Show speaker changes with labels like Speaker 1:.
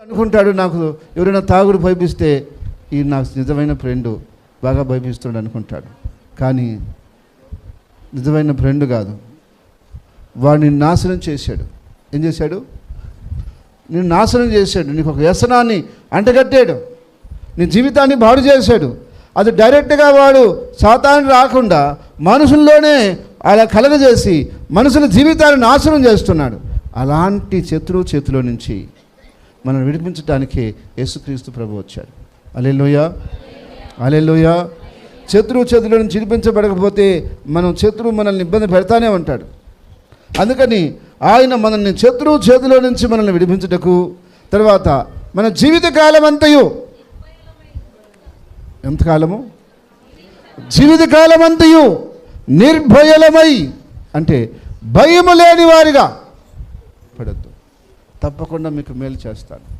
Speaker 1: అనుకుంటాడు, నాకు ఎవరైనా తాగుడు భయపిస్తే ఈ నాకు నిజమైన ఫ్రెండు, బాగా భయపిస్తున్నాడు అనుకుంటాడు. కానీ నిజమైన ఫ్రెండ్ కాదు, వాడిని నాశనం చేశాడు. ఏం చేశాడు? నేను నాశనం చేశాడు. నీకు ఒక వ్యసనాన్ని అంటగట్టాడు, నీ జీవితాన్ని బాడు చేశాడు. అది డైరెక్ట్గా వాడు సాతాను రాకుండా మనుషుల్లోనే అలా కలగజేసి మనుషుల జీవితాన్ని నాశనం చేస్తున్నాడు. అలాంటి శత్రువు చేతిలో నుంచి మనం విడిపించడానికే యేసుక్రీస్తు ప్రభు వచ్చాడు. హల్లెలూయా, హల్లెలూయా. శత్రువు చేతిలో నుంచి విడిపించబడకపోతే శత్రువు మనల్ని ఇబ్బంది పెడతానే ఉంటాడు. అందుకని ఆయన మనల్ని శత్రువు చేతిలో నుంచి మనల్ని విడిపించుటకు, తర్వాత మన జీవితకాలం అంతయు, ఎంతకాలము? జీవితకాలం అంతయు నిర్భయలమై, అంటే భయము లేని వారిగా పడద్దు. తప్పకుండా మీకు మేలు చేస్తాను.